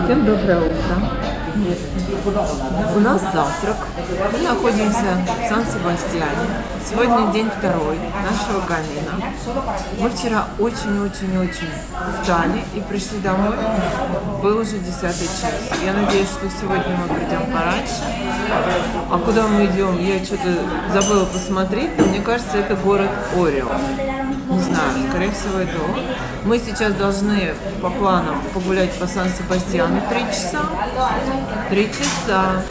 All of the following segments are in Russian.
Всем доброе утро. У нас завтрак. Мы находимся в Сан-Себастьяне. Сегодня день второй нашего камина. Мы вчера очень-очень-очень устали и пришли домой. Был уже 10-й час. Я надеюсь, что сегодня мы придем пораньше. А куда мы идем? Я что-то забыла посмотреть. Но мне кажется, это город Ориол. Не знаю, скорее всего, это он. Мы сейчас должны по планам погулять по Сан-Себастьяну 3 часа. 3 часа.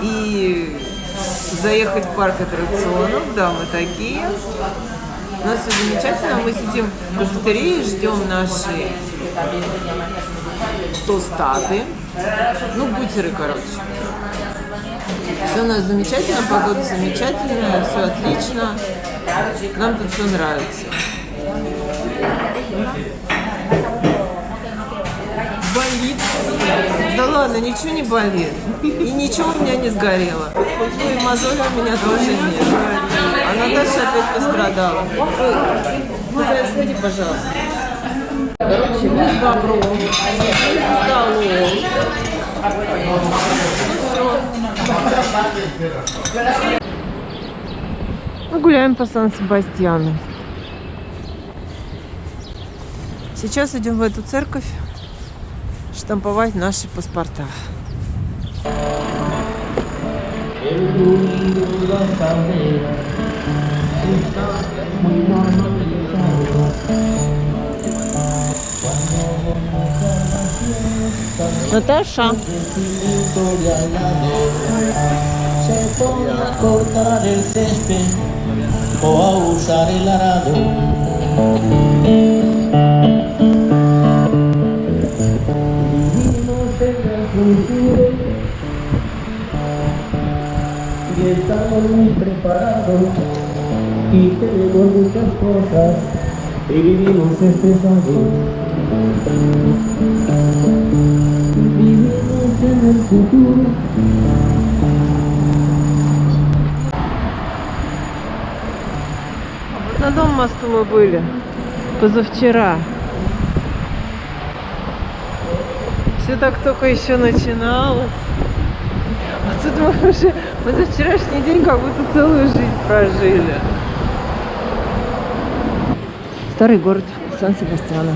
И заехать в парк аттракционов. Да, мы такие. У нас все замечательно. Мы сидим в кафетерии, ждем наши тостады. Ну, бутеры, короче. Все у нас замечательно, погода замечательная, все отлично. Нам тут все нравится. Болит. Да ладно, ничего не болит. И ничего у меня не сгорело. Ну и мозоли у меня тоже нет. А Наташа опять пострадала. Ой, сходи, пожалуйста. Короче, мы с бобром, с столом. Мы гуляем по Сан-Себастьяну. Сейчас идем в эту церковь штамповать наши паспорта. Наташа. Y estamos muy preparados y tenemos muchas cosas y vivimos estresados. Vivimos en el futuro. Вот на том мосту мы были позавчера. Все так только еще начиналось. А тут мы за вчерашний день как будто целую жизнь прожили. Старый город Сан-Себастьяна.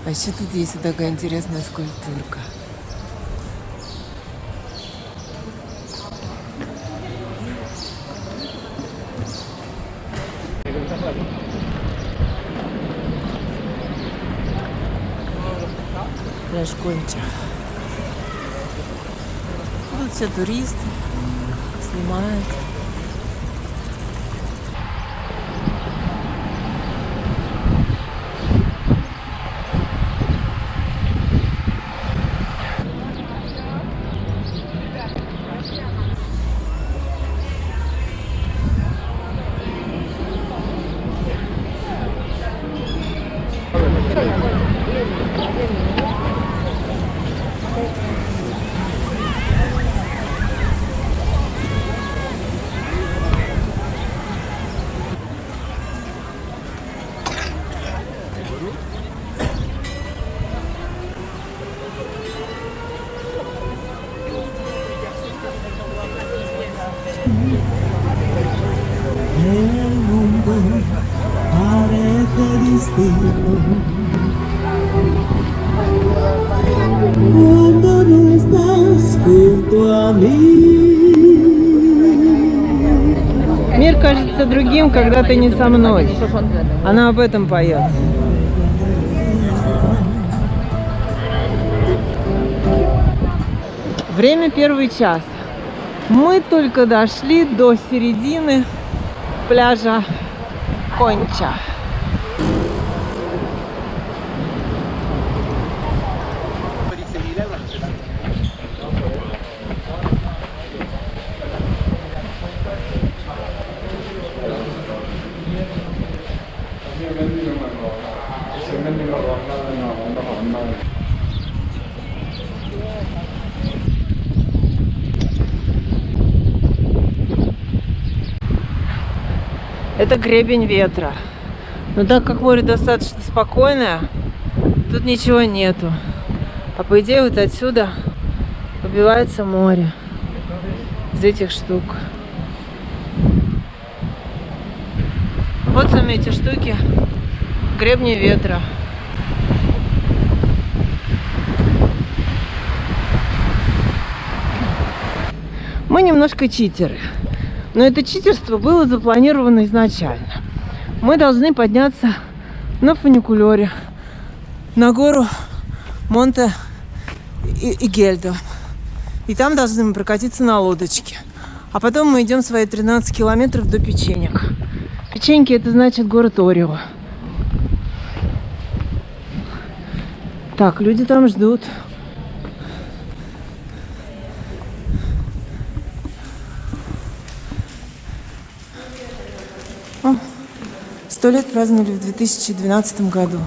А еще тут есть вот такая интересная скульптурка. Пляж Конча. Тут все туристы снимают. junto a mí. Мир кажется другим, когда ты не со мной. Она об этом поет. Время 1 час. Мы только дошли до середины пляжа Конча. Это гребень ветра. Но так как море достаточно спокойное, тут ничего нету. А по идее вот отсюда убивается море. Из этих штук. Вот сами эти штуки. Гребни ветра. Мы немножко читеры. Но это читерство было запланировано изначально. Мы должны подняться на фуникулере на гору Монте-Игельдо. И там должны мы прокатиться на лодочке. А потом мы идем свои 13 километров до Печенек. Печеньки — это значит город Орио. Так, люди там ждут. О, 100 лет праздновали в 2012 году.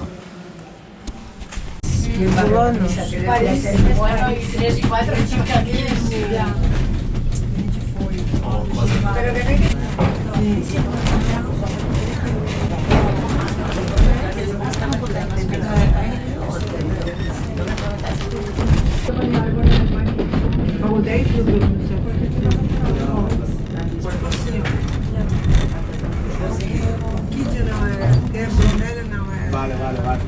Vale, vale, vale.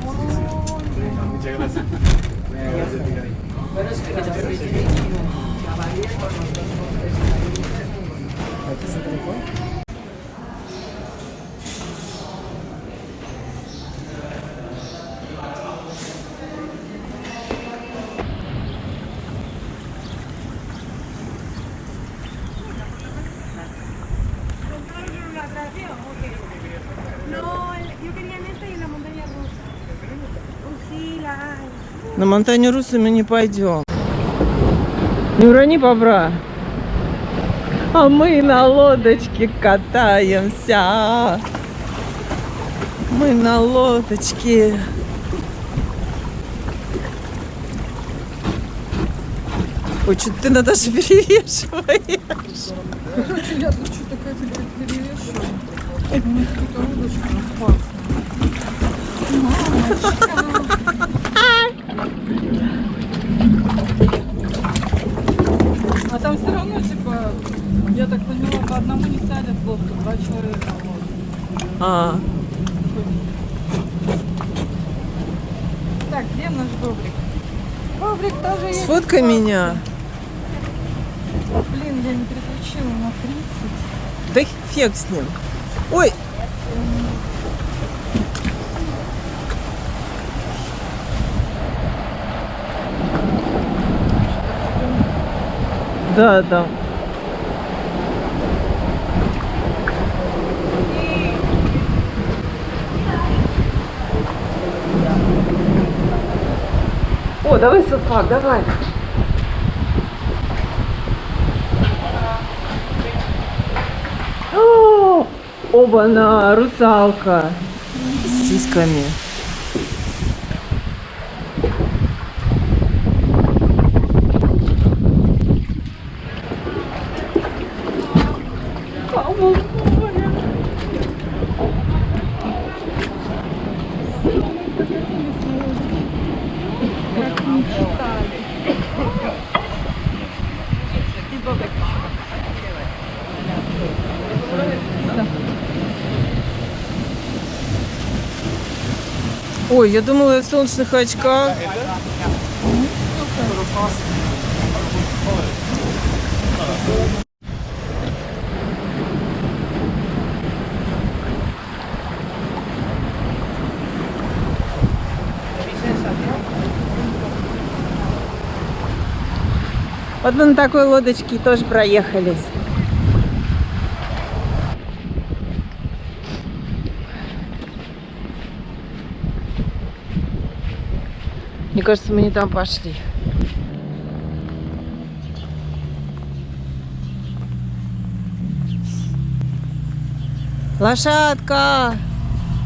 Muchas gracias. No, yo quería en esta y en la montaña rusa. Sí, la hay. На монтаню Русы мы не пойдем. Не урони бобра. А мы на лодочке катаемся. Мы на лодочке. Ой, что ты, Наташа, перевешиваешь? Короче, я тут что-то как-то перевешиваю. Какую-то удочку опасную. А там все равно, типа, я так поняла, по одному не сядет в лодку, 2 человека. А, Так, где наш Бобрик? Бобрик тоже есть. сфоткай меня. Блин, я не переключила на 30. Да фиг с ним. Ой. Да, да. О, давай сапфак, давай. О, оба-на, русалка с сиськами. Ой, я думала, я в солнечных очках. Вот мы на такой лодочке тоже проехались. Мне кажется, мы не там пошли. Лошадка!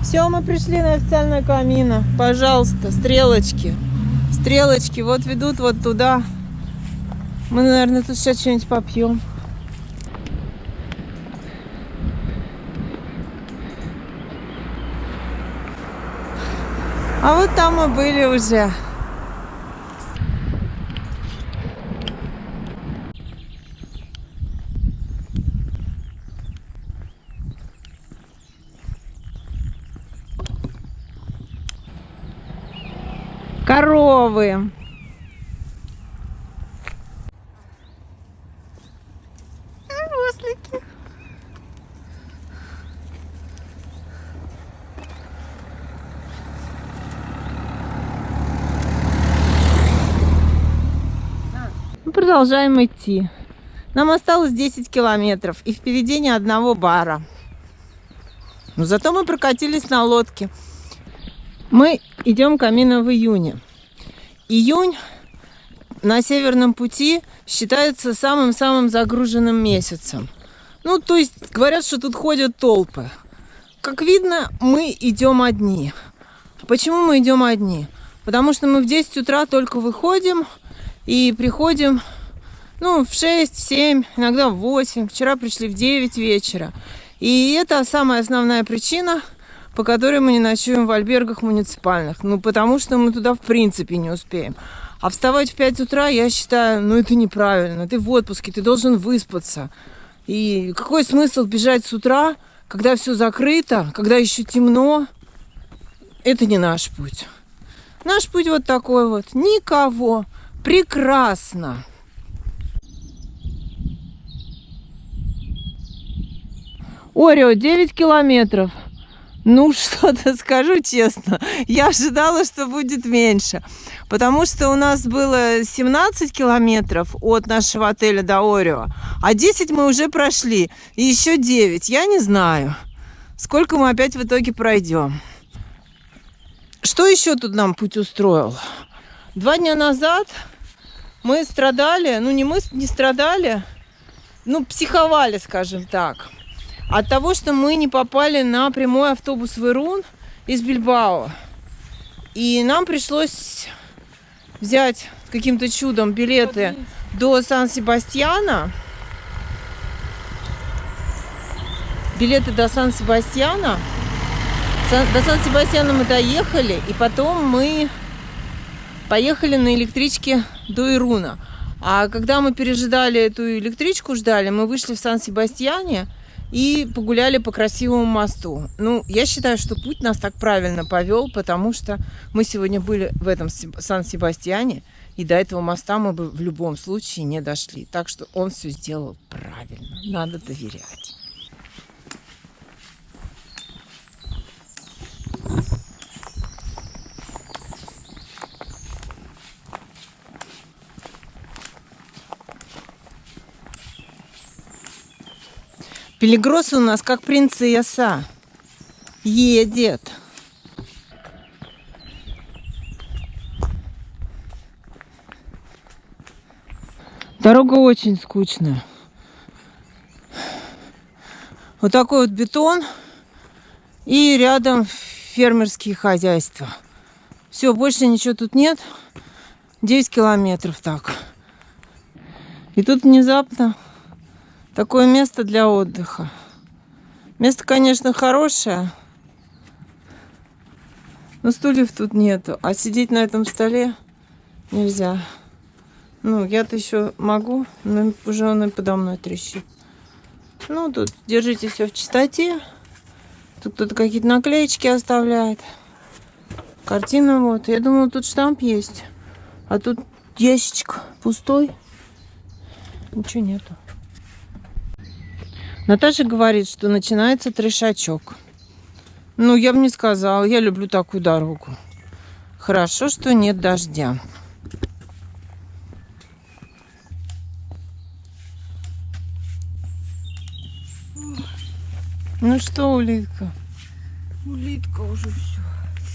Все, мы пришли на официальное камино. Пожалуйста, стрелочки. Стрелочки вот ведут вот туда. Мы, наверное, тут сейчас что-нибудь попьем. А вот там мы были уже. Коровы. Ослики. Мы продолжаем идти. Нам осталось 10 километров и впереди ни одного бара. Но зато мы прокатились на лодке. Мы идем камино в июне. Июнь на Северном пути считается самым-самым загруженным месяцем. Ну, то есть говорят, что тут ходят толпы. Как видно, мы идем одни. Почему мы идем одни? Потому что мы в 10 утра только выходим и приходим, ну, в 6, в 7, иногда в 8. Вчера пришли в 9 вечера. И это самая основная причина, по которой мы не ночуем в альбергах муниципальных. Ну, потому что мы туда в принципе не успеем. А вставать в 5 утра, я считаю, ну, это неправильно. Ты в отпуске, ты должен выспаться. И какой смысл бежать с утра, когда все закрыто, когда еще темно? Это не наш путь. Наш путь вот такой вот. Никого. Прекрасно. Орео, 9 километров. Ну, что-то скажу честно, я ожидала, что будет меньше, потому что у нас было 17 километров от нашего отеля до Орео, а 10 мы уже прошли, и еще 9, я не знаю, сколько мы опять в итоге пройдем. Что еще тут нам путь устроил? 2 дня назад мы страдали, ну не мы не страдали, ну психовали, скажем так, от того, что мы не попали на прямой автобус в Ирун из Бильбао. И нам пришлось взять каким-то чудом билеты до Сан-Себастьяна. Билеты до Сан-Себастьяна. До Сан-Себастьяна мы доехали, и потом мы поехали на электричке до Ируна. А когда мы пережидали эту электричку, ждали, мы вышли в Сан-Себастьяне и погуляли по красивому мосту. Ну, я считаю, что путь нас так правильно повел, потому что мы сегодня были в этом Сан-Себастьяне, и до этого моста мы бы в любом случае не дошли. Так что он все сделал правильно. Надо доверять. Пелигроса у нас как принцесса. Едет. Дорога очень скучная. Вот такой вот бетон. И рядом фермерские хозяйства. Все, больше ничего тут нет. 10 километров так. И тут внезапно такое место для отдыха. Место, конечно, хорошее, но стульев тут нету. А сидеть на этом столе нельзя. Ну, я-то еще могу, но уже он и подо мной трещит. Ну, тут держите все в чистоте. Тут кто-то какие-то наклеечки оставляет. Картина вот. Я думала, тут штамп есть. А тут ящичек пустой. Ничего нету. Наташа говорит, что начинается трешачок. Ну, я бы не сказала. Я люблю такую дорогу. Хорошо, что нет дождя. Ну что, улитка? Улитка уже все.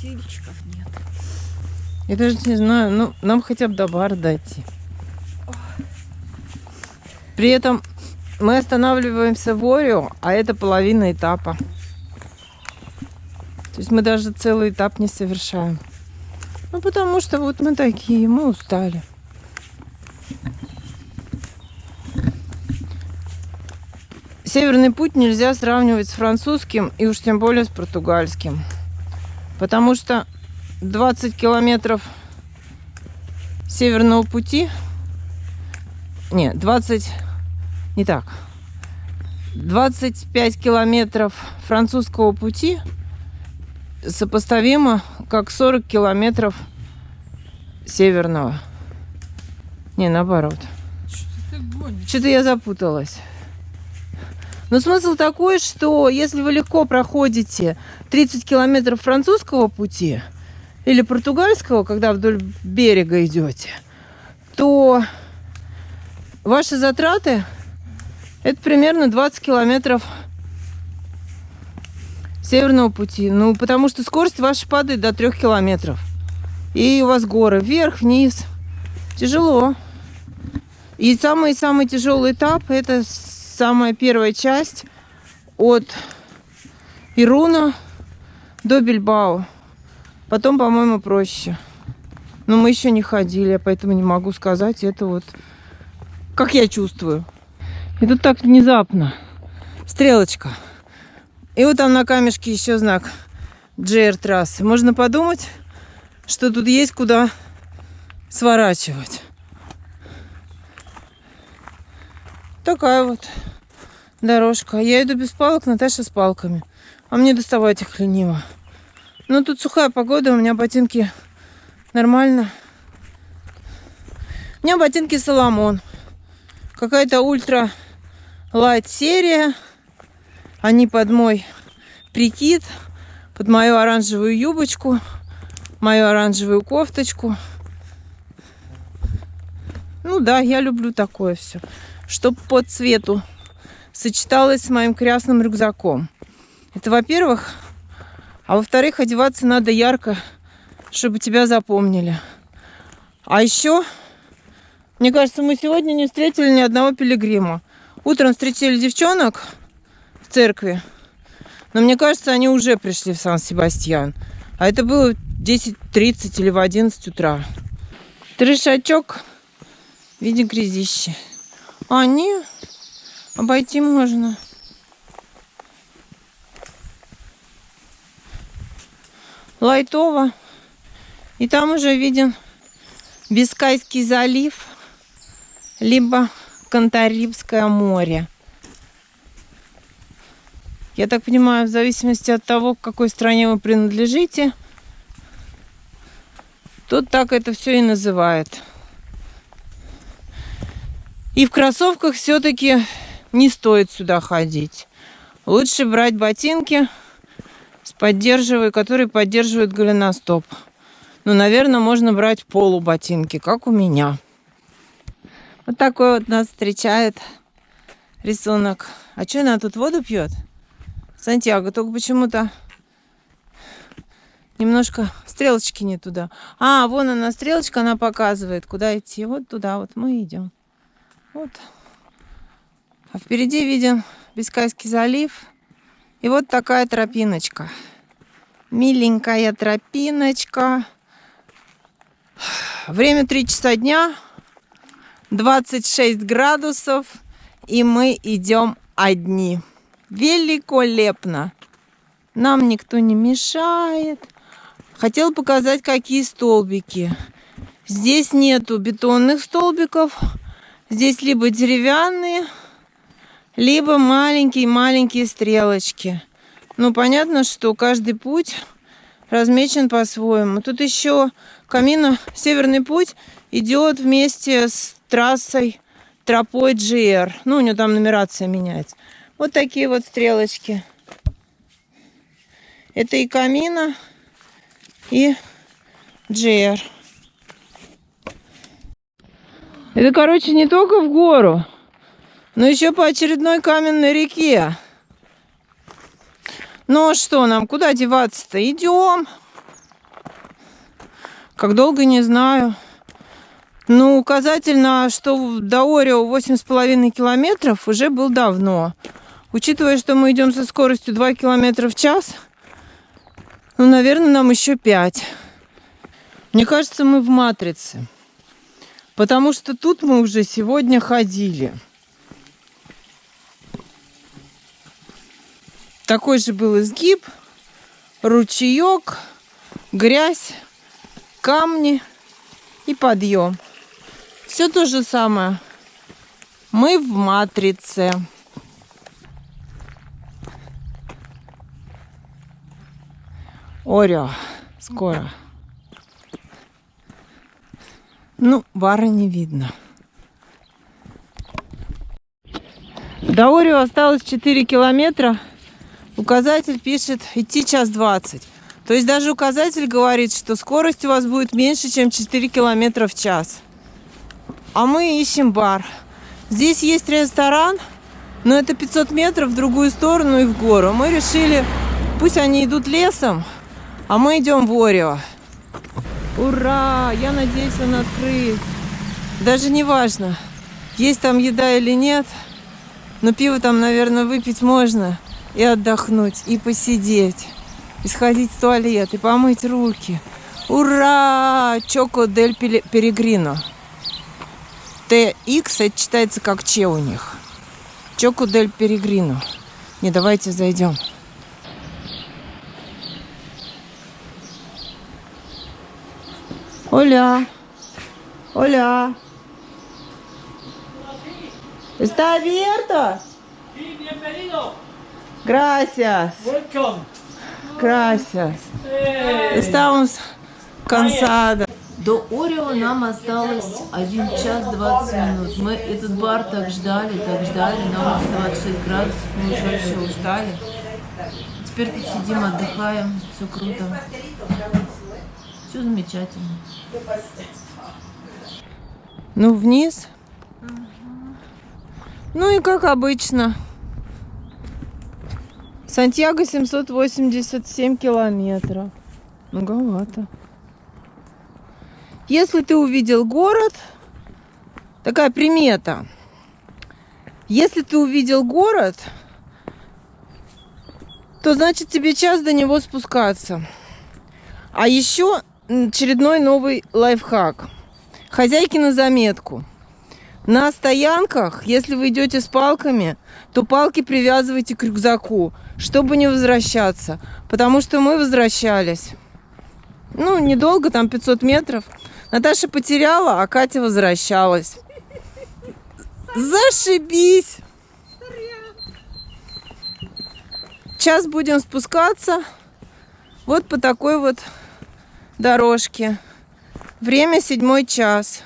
Сильчиков нет. Я даже не знаю, ну, нам хотя бы до бара дойти. При этом мы останавливаемся в Орио, а это половина этапа. То есть мы даже целый этап не совершаем. Ну, потому что вот мы такие, мы устали. Северный путь нельзя сравнивать с французским и уж тем более с португальским. Потому что 20 километров северного пути... Нет, 25 километров французского пути сопоставимо как 40 километров северного. Не, наоборот. Что ты гонишь? Что-то я запуталась. Но смысл такой, что если вы легко проходите 30 километров французского пути или португальского, когда вдоль берега идете, то ваши затраты это примерно 20 километров северного пути. Ну, потому что скорость ваша падает до 3 километров. И у вас горы вверх, вниз. Тяжело. И самый-самый тяжелый этап это самая первая часть от Ируна до Бильбао. Потом, по-моему, проще. Но мы еще не ходили, поэтому не могу сказать. Это вот как я чувствую. И тут так внезапно. Стрелочка. И вот там на камешке еще знак GR трассы. Можно подумать, что тут есть куда сворачивать. Такая вот дорожка. Я иду без палок, Наташа с палками. А мне доставать их лениво. Но тут сухая погода, у меня ботинки нормально. У меня ботинки Соломон. Какая-то ультра лайт серия. Они под мой прикид, под мою оранжевую юбочку, мою оранжевую кофточку. Ну да, я люблю такое все. Чтоб по цвету сочеталось с моим красным рюкзаком. Это во-первых. А во-вторых, одеваться надо ярко, чтобы тебя запомнили. А еще, мне кажется, мы сегодня не встретили ни одного пилигрима. Утром встретили девчонок в церкви. Но мне кажется, они уже пришли в Сан-Себастьян. А это было в 10:30 или в 11 утра. Трешачок в виде грязищи. А, не, обойти можно. Лайтово. И там уже виден Бискайский залив, либо Кантарибское море. Я так понимаю, в зависимости от того, к какой стране вы принадлежите, тут так это все и называют. И в кроссовках все-таки не стоит сюда ходить. Лучше брать ботинки, которые поддерживают голеностоп. Ну, наверное, можно брать полуботинки, как у меня. Вот такой вот нас встречает рисунок. А что она тут воду пьет? Сантьяго, только почему-то немножко стрелочки не туда. А, вон она стрелочка, она показывает, куда идти. Вот туда вот мы идем. Вот. А впереди виден Бискайский залив. И вот такая тропиночка. Миленькая тропиночка. Время 3 часа дня. 26 градусов. И мы идем одни. Великолепно. Нам никто не мешает. Хотел показать, какие столбики. Здесь нету бетонных столбиков. Здесь либо деревянные, либо маленькие-маленькие стрелочки. Ну, понятно, что каждый путь размечен по-своему. Тут еще Камино, Северный путь идет вместе с тропой GR. Ну, у него там нумерация меняется. Вот такие вот стрелочки. Это и Камино, и GR. Это, короче, не только в гору, но еще по очередной каменной реке. Ну а что нам, куда деваться-то? Идем. Как долго, не знаю. Ну, указатель на что до Орео 8,5 километров уже был давно. Учитывая, что мы идем со скоростью 2 километра в час, ну, наверное, нам еще 5. Мне кажется, мы в матрице. Потому что тут мы уже сегодня ходили. Такой же был изгиб, ручеек, грязь, камни и подъем. Все то же самое. Мы в матрице. Орео. Скоро. Ну, бара не видно. До Орео осталось 4 километра. Указатель пишет идти 1:20. То есть даже указатель говорит, что скорость у вас будет меньше, чем 4 километра в час. А мы ищем бар. Здесь есть ресторан, но это 500 метров в другую сторону и в гору. Мы решили, пусть они идут лесом, а мы идем в Орео. Ура! Я надеюсь, он открыт. Даже не важно, есть там еда или нет, но пиво там, наверное, выпить можно и отдохнуть, и посидеть, и сходить в туалет, и помыть руки. Ура! Чоко дель Перегрино. TX, это читается как Че у них. Чоко дель Перегрино. Не, давайте зайдем. Hola. Hola. ¿Está abierto? Sí, bienvenido. Gracias. Welcome. Gracias. Estamos cansados. До Орео нам осталось 1 час 20 минут. Мы этот бар так ждали. На улице 26 градусов. Мы уже вообще устали. Теперь тут сидим, отдыхаем. Все круто. Все замечательно. Ну, вниз. Ну и как обычно. Сантьяго 787 километров. Многовато. Если ты увидел город, такая примета. Если ты увидел город, то значит тебе час до него спускаться. А еще очередной новый лайфхак. Хозяйки на заметку. На стоянках, если вы идете с палками, то палки привязывайте к рюкзаку, чтобы не возвращаться. Потому что мы возвращались. Ну, недолго, там 500 метров. Наташа потеряла, а Катя возвращалась. Зашибись! Сейчас будем спускаться вот по такой вот дорожке. Время 7 час.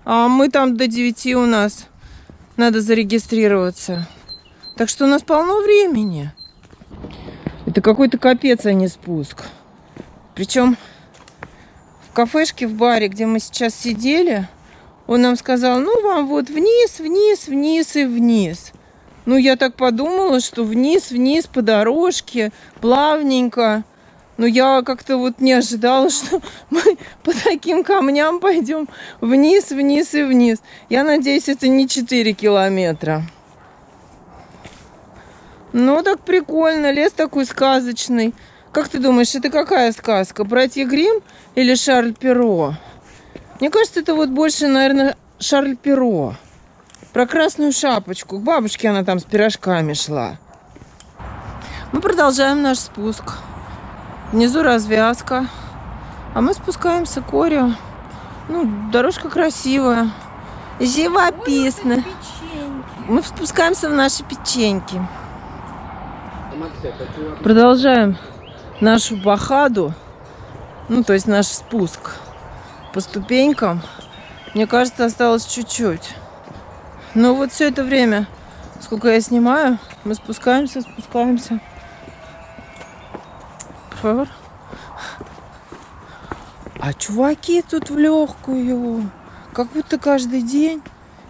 А мы там до 9 у нас надо зарегистрироваться. Так что у нас полно времени. Это какой-то капец, а не спуск. Причем в кафешке, в баре, где мы сейчас сидели, он нам сказал, ну вам вот вниз, вниз, вниз и вниз. Ну я так подумала, что вниз, вниз по дорожке, плавненько. Но я как-то вот не ожидала, что мы по таким камням пойдем вниз, вниз и вниз. Я надеюсь, это не 4 километра. Ну, так прикольно. Лес такой сказочный. Как ты думаешь, это какая сказка? Братья Гримм или Шарль Перро? Мне кажется, это вот больше, наверное, Шарль Перро. Про красную шапочку. К бабушке она там с пирожками шла. Мы продолжаем наш спуск. Внизу развязка. А мы спускаемся к Орео. Ну, дорожка красивая. Живописно. Мы спускаемся в наши печеньки. Продолжаем нашу бахаду. Ну, то есть наш спуск по ступенькам. Мне кажется, осталось чуть-чуть. Но вот все это время, сколько я снимаю, мы спускаемся. Por favor. А чуваки тут в легкую. Как будто каждый день.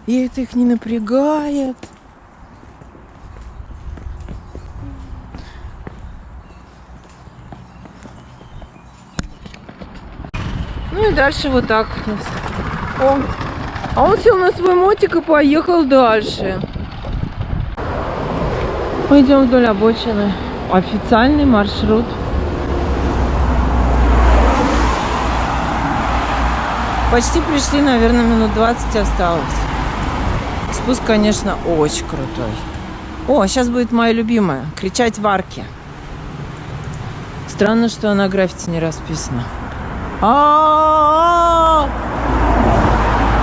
И это их не напрягает. Ну и дальше вот так. О, а он сел на свой мотик и поехал дальше. Мы идем вдоль обочины. Официальный маршрут. Почти пришли, наверное, минут 20 осталось. Спуск, конечно, очень крутой. О, сейчас будет моя любимая. Кричать в арке. Странно, что на граффити не расписано.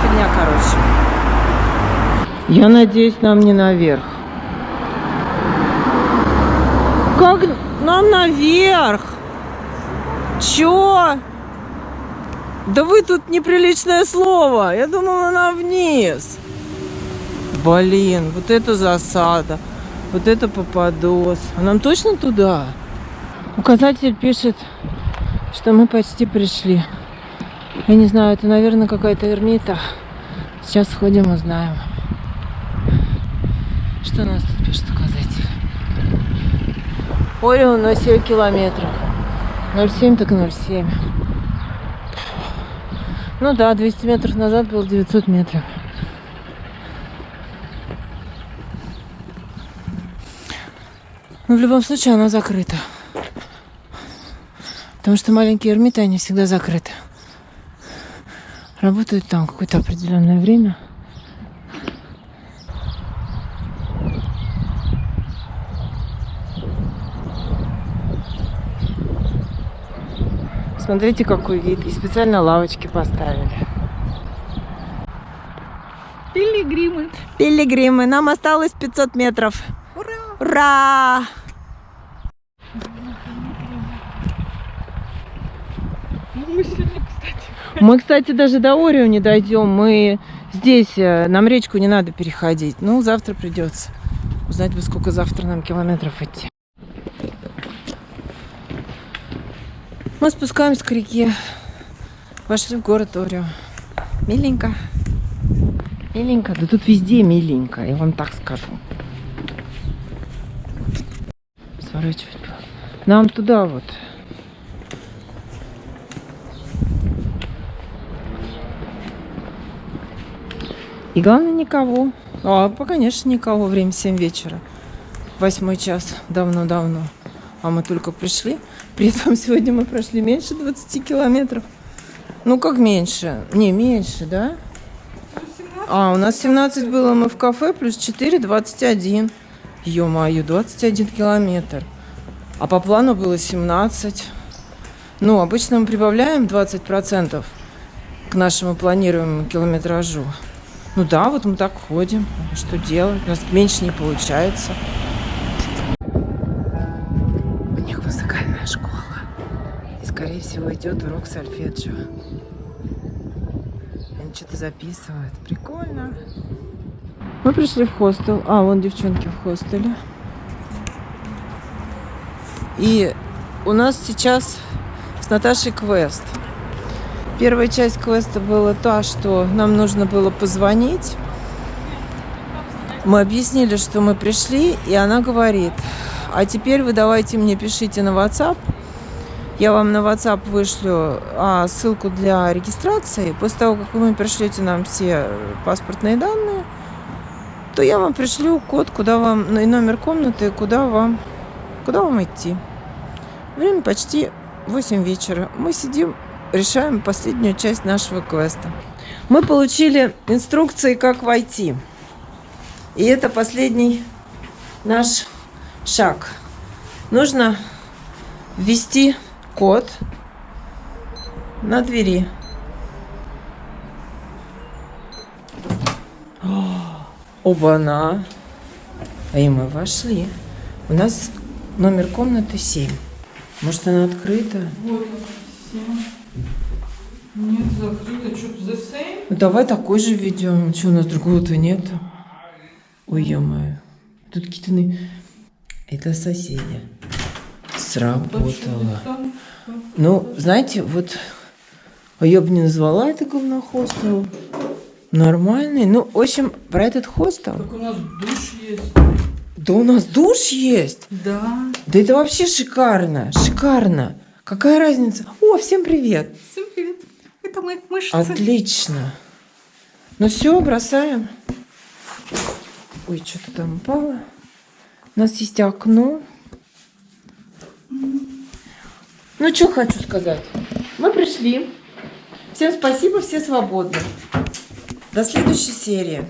Фигня, короче. Я надеюсь, нам не наверх. Как нам наверх? Чё? Да вы тут неприличное слово. Я думала, нам вниз. Блин, вот это засада. Вот это попадос. А нам точно туда? Указатель пишет, что мы почти пришли. Я не знаю, это, наверное, какая-то эрмита. Сейчас сходим, узнаем. Что у нас тут пишет указатель? Орион на 7 километров. 0,7 так 0,7. Ну да, 200 метров назад было 900 метров. Но в любом случае она закрыта. Потому что маленькие эрмиты, они всегда закрыты. Работают там какое-то определенное время. Смотрите, какой вид. И специально лавочки поставили. Пилигримы. Пилигримы. Нам осталось 500 метров. Ура! Ура! Мы, кстати, даже до Орио не дойдем. Мы здесь, нам речку не надо переходить. Ну, завтра придется. Узнать бы, сколько завтра нам километров идти. Мы спускаемся к реке. Вошли в город Орио. Миленько. Миленько. Да тут везде миленько, я вам так скажу. Сворачивать. Нам туда вот. И главное, никого. Конечно, никого. Время 7 вечера. 8 час. Давно-давно. А мы только пришли. При этом сегодня мы прошли меньше 20 километров. Ну, как меньше? Не, меньше, да? У нас 17 было. Мы в кафе. Плюс 4, 21. Ё-моё, 21 километр. А по плану было 17. Ну, обычно мы прибавляем 20% к нашему планируемому километражу. Ну да, вот мы так ходим. Что делать? У нас меньше не получается. У них музыкальная школа. И, скорее всего, идет урок сольфеджио. Они что-то записывают. Прикольно. Мы пришли в хостел. Вон девчонки в хостеле. И у нас сейчас с Наташей квест. Первая часть квеста была та, что нам нужно было позвонить. Мы объяснили, что мы пришли, и она говорит: а теперь вы давайте мне пишите на WhatsApp. Я вам на WhatsApp вышлю ссылку для регистрации. После того, как вы пришлете нам все паспортные данные, то я вам пришлю код, куда вам, и номер комнаты, куда вам идти. Время почти 8 вечера. Мы сидим, решаем последнюю часть нашего квеста. Мы получили инструкции, как войти. И это последний наш шаг. Нужно ввести код на двери. Оба-на! И мы вошли. У нас номер комнаты 7. Может, она открыта? Вот, 7. Нет, закрыто. Что-то the same? Ну, давай такой же введем. Что, у нас другого-то нет? Ой, ё-моё. Тут какие-то... Это соседи. Сработало. Ну, знаете, вот... Я бы не назвала это говнохостелом. Нормальный. Ну, в общем, про этот хостел... Так у нас душ есть. Да у нас душ есть? Да. Да это вообще шикарно. Шикарно. Какая разница? О, всем привет. Всем привет. это мои мышцы. Отлично. Ну все, бросаем. Ой, что-то там упало. У нас есть окно. Ну, что хочу сказать. Мы пришли. Всем спасибо, все свободны. До следующей серии.